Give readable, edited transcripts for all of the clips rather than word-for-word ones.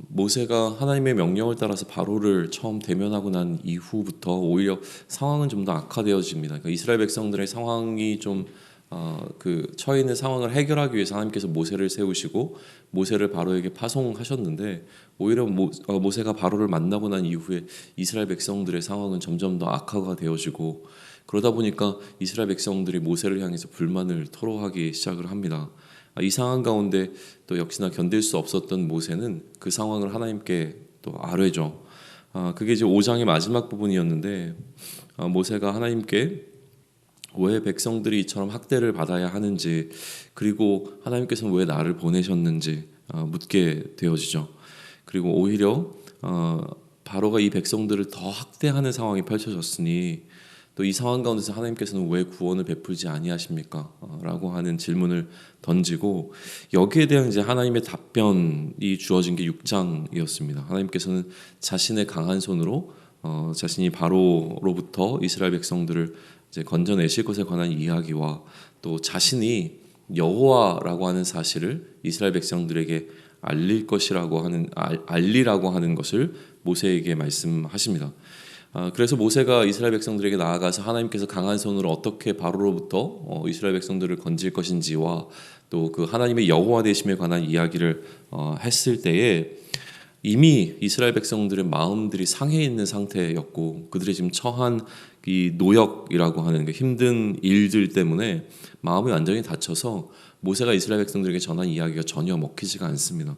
모세가 하나님의 명령을 따라서 바로를 처음 대면하고 난 이후부터 오히려 상황은 좀 더 악화되어집니다. 그러니까 이스라엘 백성들의 상황이 좀 처해 있는 상황을 해결하기 위해서 하나님께서 모세를 세우시고 모세를 바로에게 파송하셨는데 오히려 모세가 바로를 만나고 난 이후에 이스라엘 백성들의 상황은 점점 더 악화가 되어지고 그러다 보니까 이스라엘 백성들이 모세를 향해서 불만을 토로하기 시작을 합니다. 이 상황 가운데 또 역시나 견딜 수 없었던 모세는 그 상황을 하나님께 또 아뢰죠. 그게 이제 5장의 마지막 부분이었는데 모세가 하나님께 왜 백성들이 이처럼 학대를 받아야 하는지 그리고 하나님께서는 왜 나를 보내셨는지 묻게 되어지죠. 그리고 오히려 바로가 이 백성들을 더 학대하는 상황이 펼쳐졌으니 또 이 상황 가운데서 하나님께서는 왜 구원을 베풀지 아니하십니까? 라고 하는 질문을 던지고 여기에 대한 이제 하나님의 답변이 주어진 게 6장이었습니다. 하나님께서는 자신의 강한 손으로 자신이 바로로부터 이스라엘 백성들을 이제 건져내실 것에 관한 이야기와 또 자신이 여호와라고 하는 사실을 이스라엘 백성들에게 알리라고 하는 것을 모세에게 말씀하십니다. 그래서 모세가 이스라엘 백성들에게 나아가서 하나님께서 강한 손으로 어떻게 바로로부터 이스라엘 백성들을 건질 것인지와 또 그 하나님의 여호와 되심에 관한 이야기를 했을 때에 이미 이스라엘 백성들의 마음들이 상해 있는 상태였고 그들이 지금 처한 이 노역이라고 하는 그 힘든 일들 때문에 마음이 완전히 닫혀서 모세가 이스라엘 백성들에게 전한 이야기가 전혀 먹히지가 않습니다.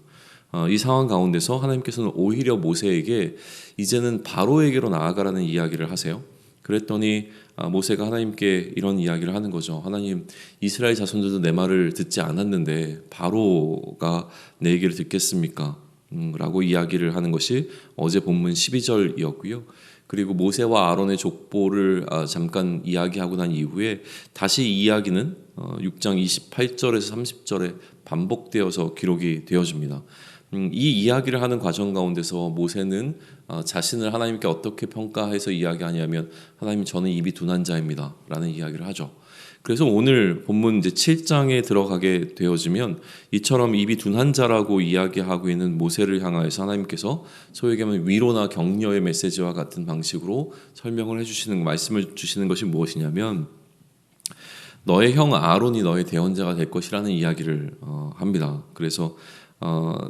이 상황 가운데서 하나님께서는 오히려 모세에게 이제는 바로에게로 나아가라는 이야기를 하세요. 그랬더니 모세가 하나님께 이런 이야기를 하는 거죠. 하나님, 이스라엘 자손들도 내 말을 듣지 않았는데 바로가 내 얘기를 듣겠습니까? 라고 이야기를 하는 것이 어제 본문 12절이었고요. 그리고 모세와 아론의 족보를 잠깐 이야기하고 난 이후에 다시 이 이야기는 6장 28절에서 30절에 반복되어서 기록이 되어집니다. 이 이야기를 하는 과정 가운데서 모세는 자신을 하나님께 어떻게 평가해서 이야기하냐면 하나님, 저는 입이 둔한 자입니다 라는 이야기를 하죠. 그래서 오늘 본문 이제 7장에 들어가게 되어지면 이처럼 입이 둔한 자라고 이야기하고 있는 모세를 향하여서 하나님께서 소위 얘기하면 위로나 격려의 메시지와 같은 방식으로 설명을 해주시는 말씀을 주시는 것이 무엇이냐면 너의 형 아론이 너의 대언자가 될 것이라는 이야기를 합니다. 그래서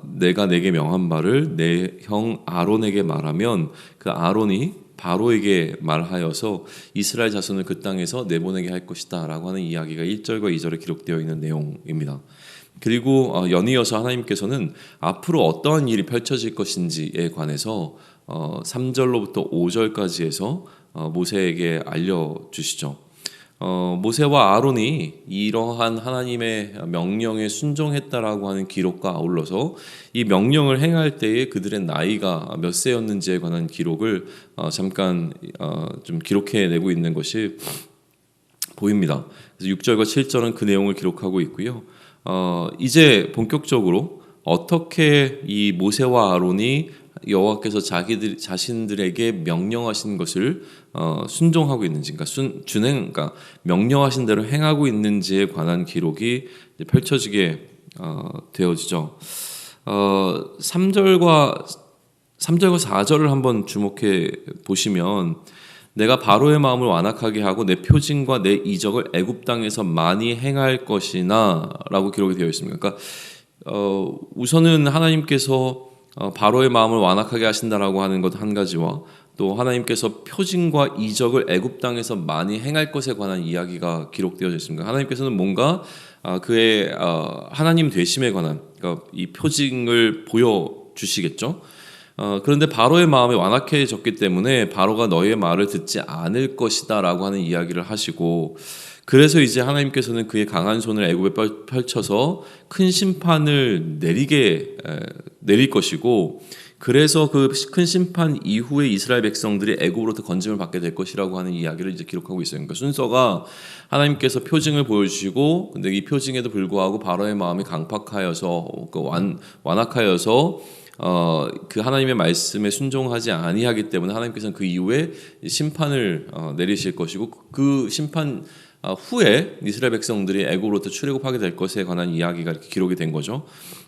내가 내게 명한 바를 내 형 아론에게 말하면 그 아론이 바로에게 말하여서 이스라엘 자손을 그 땅에서 내보내게 할 것이다 라고 하는 이야기가 1절과 2절에 기록되어 있는 내용입니다. 그리고 연이어서 하나님께서는 앞으로 어떠한 일이 펼쳐질 것인지에 관해서 3절로부터 5절까지 해서 모세에게 알려주시죠. 모세와 아론이 이러한 하나님의 명령에 순종했다라고 하는 기록과 아울러서 이 명령을 행할 때에 그들의 나이가 몇 세였는지에 관한 기록을 잠깐 좀 기록해내고 있는 것이 보입니다. 그래서 6절과 7절은 그 내용을 기록하고 있고요. 이제 본격적으로 어떻게 이 모세와 아론이 여호와께서 자신들에게 명령하신 것을 순종하고 있는지, 그러니까 명령하신 대로 행하고 있는지에 관한 기록이 펼쳐지게 되어지죠. 3절과 4절을 한번 주목해 보시면 내가 바로의 마음을 완악하게 하고 내 표징과 내 이적을 애굽 땅에서 많이 행할 것이나 라고 기록이 되어 있습니다. 그러니까 우선은 하나님께서 바로의 마음을 완악하게 하신다라고 하는 것 한 가지와 또 하나님께서 표징과 이적을 애굽 땅에서 많이 행할 것에 관한 이야기가 기록되어져 있습니다. 하나님께서는 뭔가 그의 하나님 되심에 관한 그러니까 이 표징을 보여주시겠죠. 그런데 바로의 마음이 완악해졌기 때문에 바로가 너의 말을 듣지 않을 것이다 라고 하는 이야기를 하시고 그래서 이제 하나님께서는 그의 강한 손을 애굽에 펼쳐서 큰 심판을 내릴 것이고 그래서 그 큰 심판 이후에 이스라엘 백성들이 애굽으로부터 건짐을 받게 될 것이라고 하는 이야기를 이제 기록하고 있어요. 그러니까 순서가 하나님께서 표징을 보여주시고 근데 이 표징에도 불구하고 바로의 마음이 강팍하여서 완악하여서 그 하나님의 말씀에 순종하지 아니하기 때문에 하나님께서는 그 이후에 심판을 내리실 것이고 그 심판 후에 이스라엘 백성들이 애굽으로부터 출애굽하게 될 것에 관한 이야기가 이렇게 기록이 된 거죠.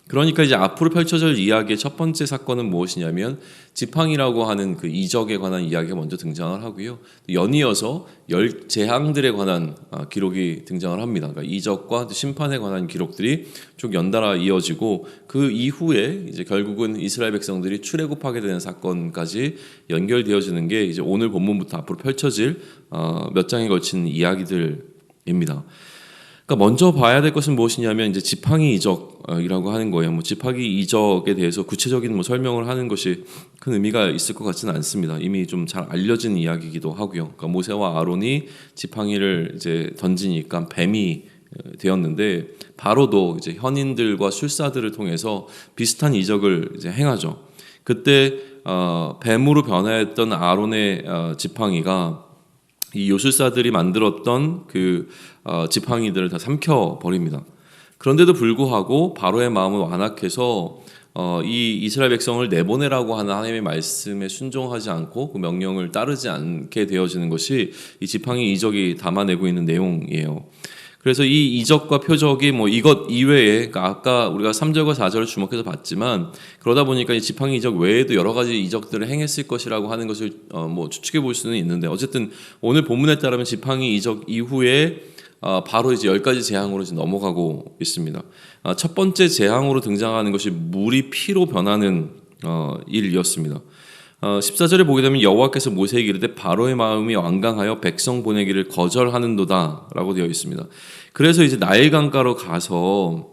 그러니까 이제 앞으로 펼쳐질 이야기의 첫 번째 사건은 무엇이냐면 지팡이라고 하는 그 이적에 관한 이야기가 먼저 등장을 하고요. 연이어서 열 재앙들에 관한 기록이 등장을 합니다. 그러니까 이적과 심판에 관한 기록들이 쭉 연달아 이어지고 그 이후에 이제 결국은 이스라엘 백성들이 출애굽하게 되는 사건까지 연결되어지는 게 이제 오늘 본문부터 앞으로 펼쳐질 몇 장에 걸친 이야기들입니다. 그러니까 먼저 봐야 될 것은 무엇이냐면 이제 지팡이 이적이라고 하는 거예요. 뭐 지팡이 이적에 대해서 구체적인 뭐 설명을 하는 것이 큰 의미가 있을 것 같지는 않습니다. 이미 좀 잘 알려진 이야기이기도 하고요. 그러니까 모세와 아론이 지팡이를 이제 던지니까 뱀이 되었는데 바로도 이제 현인들과 술사들을 통해서 비슷한 이적을 이제 행하죠. 그때 뱀으로 변화했던 아론의 지팡이가 이 요술사들이 만들었던 그 지팡이들을 다 삼켜 버립니다. 그런데도 불구하고 바로의 마음은 완악해서 이 이스라엘 백성을 내보내라고 하는 하나님의 말씀에 순종하지 않고 그 명령을 따르지 않게 되어지는 것이 이 지팡이 이적이 담아내고 있는 내용이에요. 그래서 이 이적과 표적이 뭐 이것 이외에, 그러니까 아까 우리가 3절과 4절을 주목해서 봤지만 그러다 보니까 이 지팡이 이적 외에도 여러 가지 이적들을 행했을 것이라고 하는 것을 뭐 추측해 볼 수는 있는데, 어쨌든 오늘 본문에 따르면 지팡이 이적 이후에 바로 이제 10가지 재앙으로 이제 넘어가고 있습니다. 첫 번째 재앙으로 등장하는 것이 물이 피로 변하는 일이었습니다. 14절에 보게 되면 여호와께서 모세에게 이르되 바로의 마음이 완강하여 백성 보내기를 거절하는도다 라고 되어 있습니다. 그래서 이제 나일강가로 가서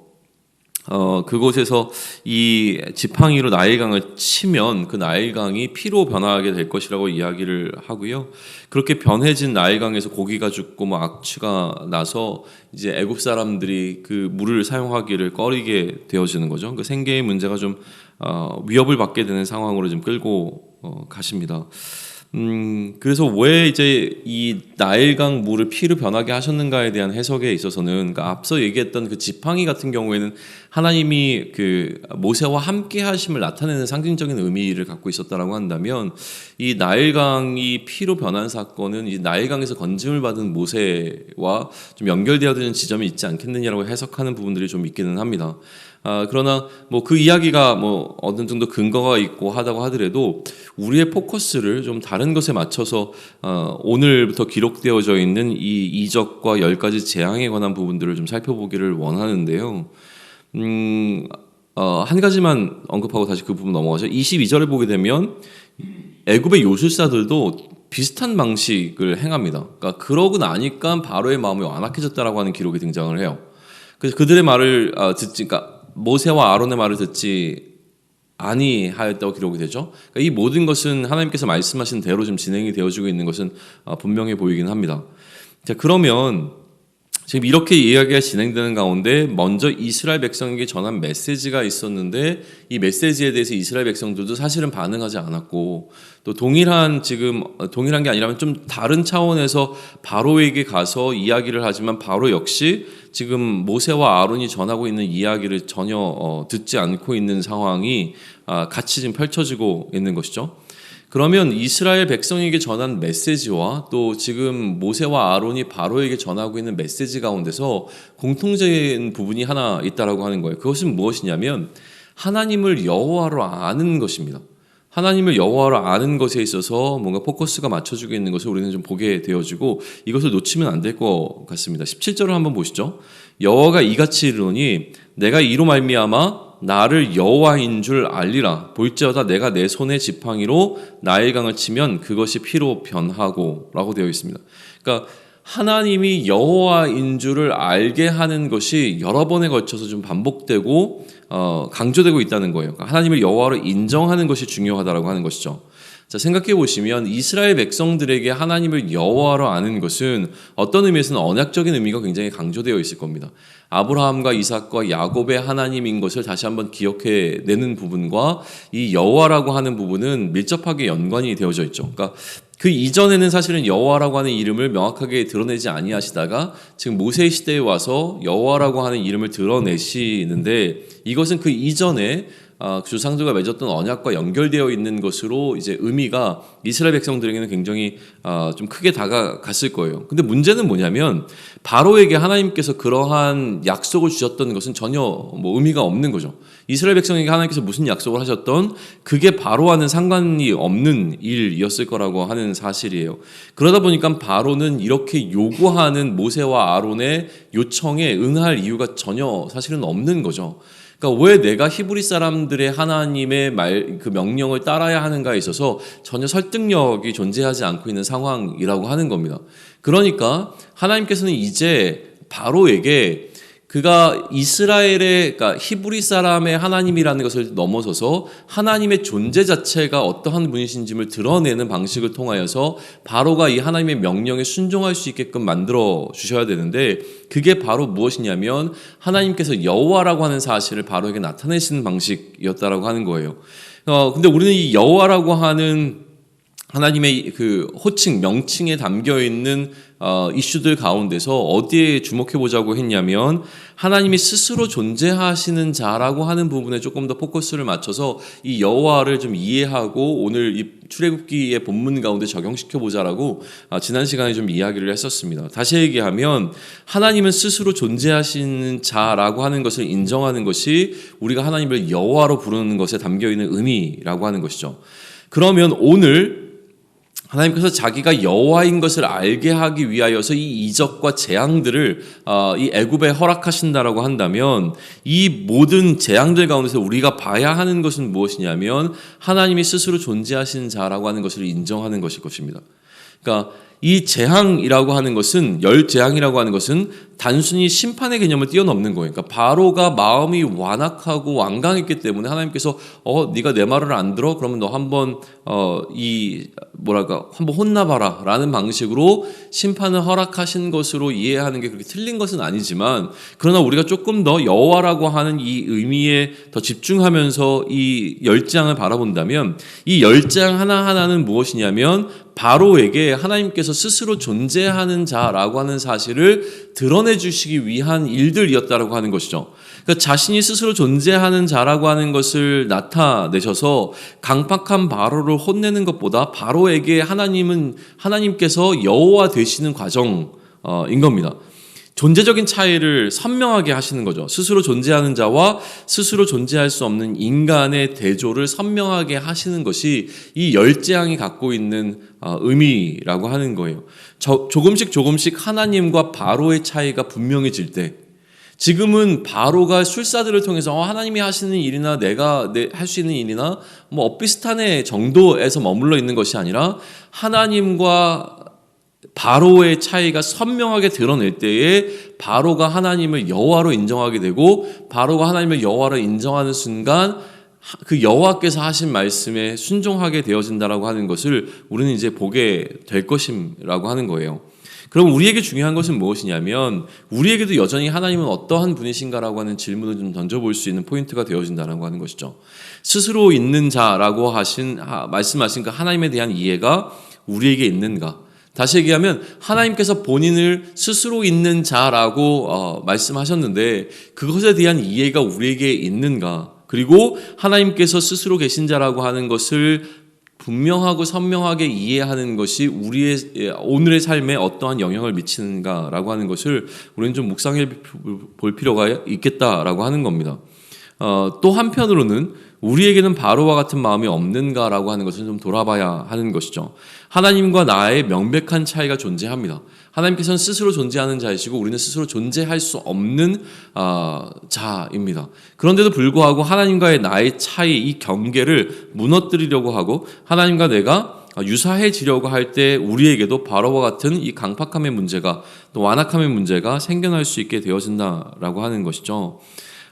그곳에서 이 지팡이로 나일강을 치면 그 나일강이 피로 변화하게 될 것이라고 이야기를 하고요. 그렇게 변해진 나일강에서 고기가 죽고 뭐 악취가 나서 이제 애굽 사람들이 그 물을 사용하기를 꺼리게 되어지는 거죠. 그 생계의 문제가 좀 위협을 받게 되는 상황으로 좀 끌고 가십니다. 그래서 왜 이제 이 나일강 물을 피로 변하게 하셨는가에 대한 해석에 있어서는, 그러니까 앞서 얘기했던 그 지팡이 같은 경우에는 하나님이 그 모세와 함께 하심을 나타내는 상징적인 의미를 갖고 있었다라고 한다면, 이 나일강이 피로 변한 사건은 이 나일강에서 건짐을 받은 모세와 좀 연결되어지는 지점이 있지 않겠느냐라고 해석하는 부분들이 좀 있기는 합니다. 그러나 뭐 그 이야기가 뭐 어느 정도 근거가 있고 하다고 하더라도 우리의 포커스를 좀 다른 것에 맞춰서 오늘부터 기록되어져 있는 이 이적과 10가지 재앙에 관한 부분들을 좀 살펴보기를 원하는데요. 한 가지만 언급하고 다시 그 부분 넘어가죠. 22절을 보게 되면 애굽의 요술사들도 비슷한 방식을 행합니다. 그러니까 그러고 나니까 바로의 마음이 완악해졌다라고 하는 기록이 등장을 해요. 그래서 그들의 말을 그러니까 모세와 아론의 말을 듣지 아니하였다고 기록이 되죠. 그러니까 이 모든 것은 하나님께서 말씀하신 대로 좀 진행이 되어지고 있는 것은 분명해 보이긴 합니다. 자, 그러면 지금 이렇게 이야기가 진행되는 가운데 먼저 이스라엘 백성에게 전한 메시지가 있었는데 이 메시지에 대해서 이스라엘 백성들도 사실은 반응하지 않았고, 또 동일한 게 아니라면 좀 다른 차원에서 바로에게 가서 이야기를 하지만 바로 역시 지금 모세와 아론이 전하고 있는 이야기를 전혀 듣지 않고 있는 상황이 같이 지금 펼쳐지고 있는 것이죠. 그러면 이스라엘 백성에게 전한 메시지와 또 지금 모세와 아론이 바로에게 전하고 있는 메시지 가운데서 공통적인 부분이 하나 있다라고 하는 거예요. 그것은 무엇이냐면 하나님을 여호와로 아는 것입니다. 하나님을 여호와로 아는 것에 있어서 뭔가 포커스가 맞춰지고 있는 것을 우리는 좀 보게 되어지고, 이것을 놓치면 안 될 것 같습니다. 17절을 한번 보시죠. 여호와가 이같이 이르노니 내가 이로 말미암아 나를 여호와인 줄 알리라. 볼지어다 내가 내 손의 지팡이로 나일강을 치면 그것이 피로 변하고 라고 되어 있습니다. 그러니까 하나님이 여호와인 줄을 알게 하는 것이 여러 번에 걸쳐서 좀 반복되고 강조되고 있다는 거예요. 그러니까 하나님을 여호와로 인정하는 것이 중요하다라고 하는 것이죠. 자, 생각해 보시면 이스라엘 백성들에게 하나님을 여호와로 아는 것은 어떤 의미에서는 언약적인 의미가 굉장히 강조되어 있을 겁니다. 아브라함과 이삭과 야곱의 하나님인 것을 다시 한번 기억해 내는 부분과 이 여호와라고 하는 부분은 밀접하게 연관이 되어져 있죠. 그러니까 그 이전에는 사실은 여호와라고 하는 이름을 명확하게 드러내지 아니하시다가 지금 모세 시대에 와서 여호와라고 하는 이름을 드러내시는데, 이것은 그 이전에 조상들과 맺었던 언약과 연결되어 있는 것으로 이제 의미가 이스라엘 백성들에게는 굉장히 좀 크게 다가갔을 거예요. 근데 문제는 뭐냐면 바로에게 하나님께서 그러한 약속을 주셨던 것은 전혀 뭐 의미가 없는 거죠. 이스라엘 백성에게 하나님께서 무슨 약속을 하셨던 그게 바로와는 상관이 없는 일이었을 거라고 하는 사실이에요. 그러다 보니까 바로는 이렇게 요구하는 모세와 아론의 요청에 응할 이유가 전혀 사실은 없는 거죠. 그러니까 왜 내가 히브리 사람들의 하나님의 그 명령을 따라야 하는가에 있어서 전혀 설득력이 존재하지 않고 있는 상황이라고 하는 겁니다. 그러니까 하나님께서는 이제 바로에게 그가 이스라엘의, 그러니까 히브리 사람의 하나님이라는 것을 넘어서서 하나님의 존재 자체가 어떠한 분이신지를 드러내는 방식을 통하여서 바로가 이 하나님의 명령에 순종할 수 있게끔 만들어 주셔야 되는데, 그게 바로 무엇이냐면 하나님께서 여호와라고 하는 사실을 바로에게 나타내시는 방식이었다라고 하는 거예요. 근데 우리는 이 여호와라고 하는 하나님의 그 호칭, 명칭에 담겨 있는 이슈들 가운데서 어디에 주목해 보자고 했냐면 하나님이 스스로 존재하시는 자라고 하는 부분에 조금 더 포커스를 맞춰서 이 여호와를 좀 이해하고 오늘 이 출애굽기의 본문 가운데 적용시켜 보자라고 지난 시간에 좀 이야기를 했었습니다. 다시 얘기하면 하나님은 스스로 존재하시는 자라고 하는 것을 인정하는 것이 우리가 하나님을 여호와로 부르는 것에 담겨 있는 의미라고 하는 것이죠. 그러면 오늘 하나님께서 자기가 여호와인 것을 알게 하기 위하여서 이 이적과 재앙들을 이 애굽에 허락하신다라고 한다면 이 모든 재앙들 가운데서 우리가 봐야 하는 것은 무엇이냐면 하나님이 스스로 존재하시는 자라고 하는 것을 인정하는 것일 것입니다. 그러니까 이 재앙이라고 하는 것은, 열재앙이라고 하는 것은 단순히 심판의 개념을 뛰어넘는 거예요. 그러니까 바로가 마음이 완악하고 완강했기 때문에 하나님께서 네가 내 말을 안 들어? 그러면 너 한번 한번 혼나봐라 라는 방식으로 심판을 허락하신 것으로 이해하는 게 그렇게 틀린 것은 아니지만, 그러나 우리가 조금 더 여호와라고 하는 이 의미에 더 집중하면서 이 열재앙을 바라본다면 이 열재앙 하나하나는 무엇이냐면 바로에게 하나님께서 스스로 존재하는 자라고 하는 사실을 드러내 주시기 위한 일들이었다라고 하는 것이죠. 그러니까 자신이 스스로 존재하는 자라고 하는 것을 나타내셔서 강팍한 바로를 혼내는 것보다 바로에게 하나님께서 여호와 되시는 과정인 겁니다. 존재적인 차이를 선명하게 하시는 거죠. 스스로 존재하는 자와 스스로 존재할 수 없는 인간의 대조를 선명하게 하시는 것이 이 열재앙이 갖고 있는 의미라고 하는 거예요. 조금씩 하나님과 바로의 차이가 분명해질 때, 지금은 바로가 술사들을 통해서 하나님이 하시는 일이나 내가 할 수 있는 일이나 뭐 엇비슷한 정도에서 머물러 있는 것이 아니라 하나님과 바로의 차이가 선명하게 드러낼 때에 바로가 하나님을 여호와로 인정하게 되고, 바로가 하나님을 여호와로 인정하는 순간 그 여호와께서 하신 말씀에 순종하게 되어진다라고 하는 것을 우리는 이제 보게 될 것이라고 하는 거예요. 그럼 우리에게 중요한 것은 무엇이냐면, 우리에게도 여전히 하나님은 어떠한 분이신가라고 하는 질문을 좀 던져볼 수 있는 포인트가 되어진다는 하는 것이죠. 스스로 있는 자라고 말씀하신 그 하나님에 대한 이해가 우리에게 있는가? 다시 얘기하면 하나님께서 본인을 스스로 있는 자라고 말씀하셨는데 그것에 대한 이해가 우리에게 있는가? 그리고 하나님께서 스스로 계신 자라고 하는 것을 분명하고 선명하게 이해하는 것이 우리의 오늘의 삶에 어떠한 영향을 미치는가라고 하는 것을 우리는 좀 묵상해 볼 필요가 있겠다라고 하는 겁니다. 또 한편으로는 우리에게는 바로와 같은 마음이 없는가라고 하는 것을 좀 돌아봐야 하는 것이죠. 하나님과 나의 명백한 차이가 존재합니다. 하나님께서는 스스로 존재하는 자이시고 우리는 스스로 존재할 수 없는 자입니다. 그런데도 불구하고 하나님과의 나의 차이, 이 경계를 무너뜨리려고 하고 하나님과 내가 유사해지려고 할 때 우리에게도 바로와 같은 이 강팍함의 문제가, 또 완악함의 문제가 생겨날 수 있게 되어진다라고 하는 것이죠.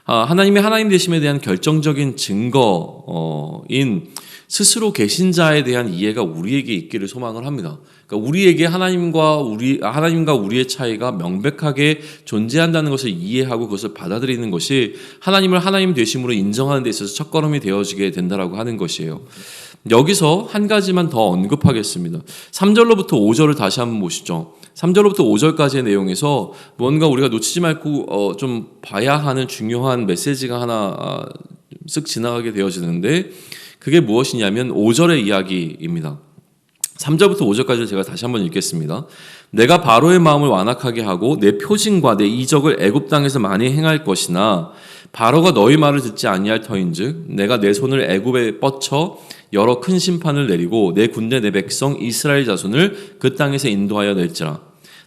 하나님의 하나님 되심에 대한 결정적인 증거인 스스로 계신 자에 대한 이해가 우리에게 있기를 소망을 합니다. 그러니까 우리에게 하나님과 우리의 차이가 명백하게 존재한다는 것을 이해하고 그것을 받아들이는 것이 하나님을 하나님 되심으로 인정하는 데 있어서 첫걸음이 되어지게 된다라고 하는 것이에요. 여기서 한 가지만 더 언급하겠습니다. 3절로부터 5절을 다시 한번 보시죠. 3절로부터 5절까지의 내용에서 뭔가 우리가 놓치지 말고 좀 봐야 하는 중요한 메시지가 하나 쓱 지나가게 되어지는데 그게 무엇이냐면 5절의 이야기입니다. 3절부터 5절까지를 제가 다시 한번 읽겠습니다. 내가 바로의 마음을 완악하게 하고 내 표징과 내 이적을 애굽 땅에서 많이 행할 것이나 바로가 너희 말을 듣지 아니할 터인즉 내가 내 손을 애굽에 뻗쳐 여러 큰 심판을 내리고 내 군대 내 백성 이스라엘 자손을 그 땅에서 인도하여 낼지라.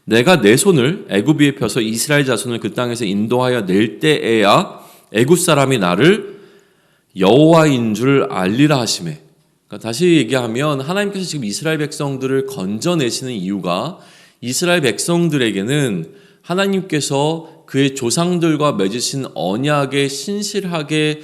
내가 내 손을 애굽 위에 펴서 이스라엘 자손을 그 땅에서 인도하여 낼 때에야 애굽 사람이 나를 여호와인 줄 알리라 하시매. 그러니까 다시 얘기하면 하나님께서 지금 이스라엘 백성들을 건져내시는 이유가 이스라엘 백성들에게는 하나님께서 그의 조상들과 맺으신 언약에 신실하게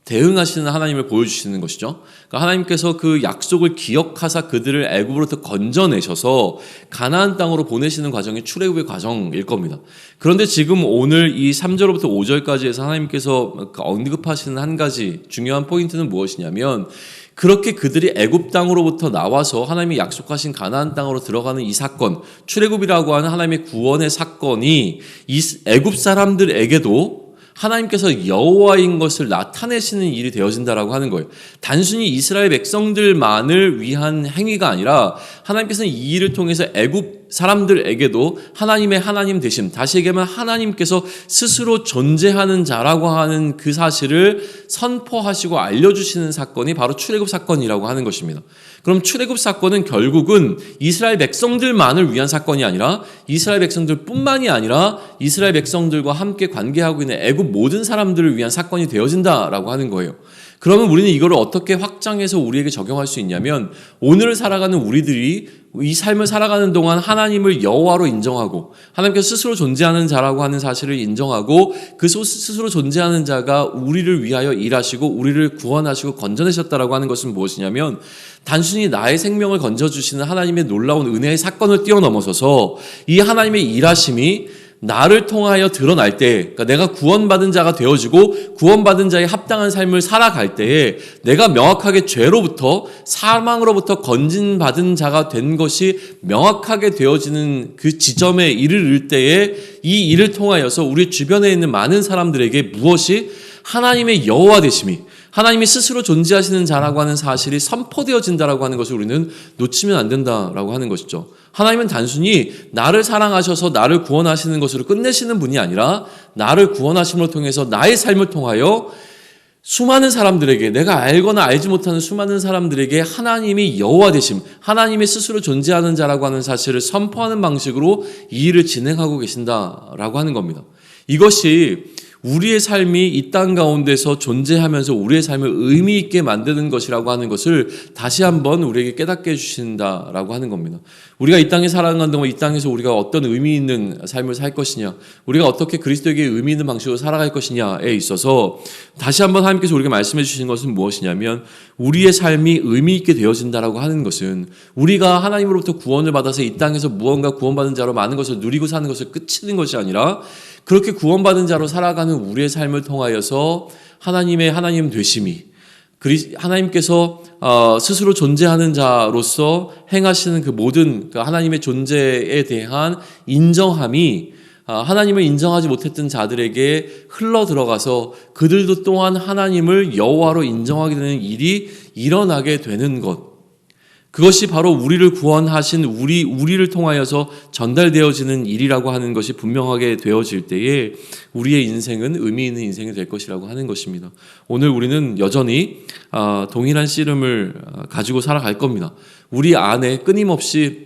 대응하시는 하나님을 보여주시는 것이죠. 그러니까 하나님께서 그 약속을 기억하사 그들을 애굽으로부터 건져내셔서 가나안 땅으로 보내시는 과정이 출애굽의 과정일 겁니다. 그런데 지금 오늘 이 3절부터 5절까지 해서 하나님께서 언급하시는 한 가지 중요한 포인트는 무엇이냐면 그렇게 그들이 애굽 땅으로부터 나와서 하나님이 약속하신 가나안 땅으로 들어가는 이 사건, 출애굽이라고 하는 하나님의 구원의 사건이 이 애굽 사람들에게도 하나님께서 여호와인 것을 나타내시는 일이 되어진다라고 하는 거예요. 단순히 이스라엘 백성들만을 위한 행위가 아니라 하나님께서는 이 일을 통해서 애굽 사람들에게도 하나님의 하나님 되심, 다시 얘기하면 하나님께서 스스로 존재하는 자라고 하는 그 사실을 선포하시고 알려주시는 사건이 바로 출애굽 사건이라고 하는 것입니다. 그럼 출애굽 사건은 결국은 이스라엘 백성들만을 위한 사건이 아니라 이스라엘 백성들뿐만이 아니라 이스라엘 백성들과 함께 관계하고 있는 애굽 모든 사람들을 위한 사건이 되어진다라고 하는 거예요. 그러면 우리는 이거를 어떻게 확장해서 우리에게 적용할 수 있냐면 오늘 살아가는 우리들이 이 삶을 살아가는 동안 하나님을 여호와로 인정하고 하나님께서 스스로 존재하는 자라고 하는 사실을 인정하고 그 스스로 존재하는 자가 우리를 위하여 일하시고 우리를 구원하시고 건져내셨다라고 하는 것은 무엇이냐면 단순히 나의 생명을 건져주시는 하나님의 놀라운 은혜의 사건을 뛰어넘어서서 이 하나님의 일하심이 나를 통하여 드러날 때, 그러니까 내가 구원받은 자가 되어지고 구원받은 자의 합당한 삶을 살아갈 때에 내가 명확하게 죄로부터 사망으로부터 건진받은 자가 된 것이 명확하게 되어지는 그 지점에 이르를 때에 이 일을 통하여서 우리 주변에 있는 많은 사람들에게 무엇이 하나님의 여호와 되심이 하나님이 스스로 존재하시는 자라고 하는 사실이 선포되어진다라고 하는 것을 우리는 놓치면 안 된다라고 하는 것이죠. 하나님은 단순히 나를 사랑하셔서 나를 구원하시는 것으로 끝내시는 분이 아니라 나를 구원하심으로 통해서 나의 삶을 통하여 수많은 사람들에게 내가 알거나 알지 못하는 수많은 사람들에게 하나님이 여호와 되심, 하나님이 스스로 존재하는 자라고 하는 사실을 선포하는 방식으로 이 일을 진행하고 계신다라고 하는 겁니다. 이것이 우리의 삶이 이 땅 가운데서 존재하면서 우리의 삶을 의미 있게 만드는 것이라고 하는 것을 다시 한번 우리에게 깨닫게 해주신다라고 하는 겁니다. 우리가 이 땅에 살아가는 동안 이 땅에서 우리가 어떤 의미 있는 삶을 살 것이냐, 우리가 어떻게 그리스도에게 의미 있는 방식으로 살아갈 것이냐에 있어서 다시 한번 하나님께서 우리에게 말씀해 주신 것은 무엇이냐면 우리의 삶이 의미 있게 되어진다라고 하는 것은 우리가 하나님으로부터 구원을 받아서 이 땅에서 무언가 구원받은 자로 많은 것을 누리고 사는 것을 끝이는 것이 아니라 그렇게 구원받은 자로 살아가는 우리의 삶을 통하여서 하나님의 하나님 되심이 하나님께서 스스로 존재하는 자로서 행하시는 그 모든 하나님의 존재에 대한 인정함이 하나님을 인정하지 못했던 자들에게 흘러 들어가서 그들도 또한 하나님을 여호와로 인정하게 되는 일이 일어나게 되는 것, 그것이 바로 우리를 구원하신 우리를 통하여서 전달되어지는 일이라고 하는 것이 분명하게 되어질 때에 우리의 인생은 의미 있는 인생이 될 것이라고 하는 것입니다. 오늘 우리는 여전히 동일한 씨름을 가지고 살아갈 겁니다. 우리 안에 끊임없이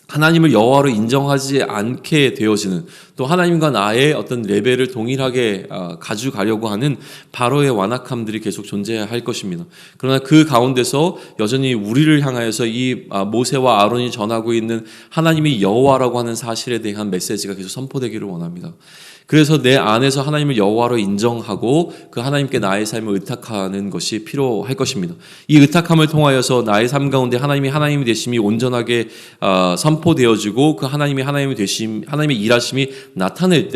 하나님을 여호와로 인정하지 않게 되어지는, 또 하나님과 나의 어떤 레벨을 동일하게 가져가려고 하는 바로의 완악함들이 계속 존재해야 할 것입니다. 그러나 그 가운데서 여전히 우리를 향하여서 이 모세와 아론이 전하고 있는 하나님이 여호와라고 하는 사실에 대한 메시지가 계속 선포되기를 원합니다. 그래서 내 안에서 하나님을 여호와로 인정하고 그 하나님께 나의 삶을 의탁하는 것이 필요할 것입니다. 이 의탁함을 통하여서 나의 삶 가운데 하나님이 되심이 온전하게 선포되어지고 그 하나님이 되심, 하나님의 일하심이 나타날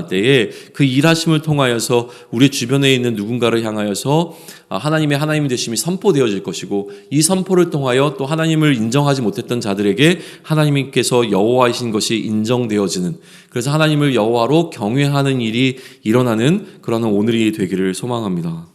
때에 그 일하심을 통하여서 우리 주변에 있는 누군가를 향하여서 하나님 되심이 선포되어질 것이고, 이 선포를 통하여 또 하나님을 인정하지 못했던 자들에게 하나님께서 여호와이신 것이 인정되어지는, 그래서 하나님을 여호와로 경외하는 일이 일어나는 그러한 오늘이 되기를 소망합니다.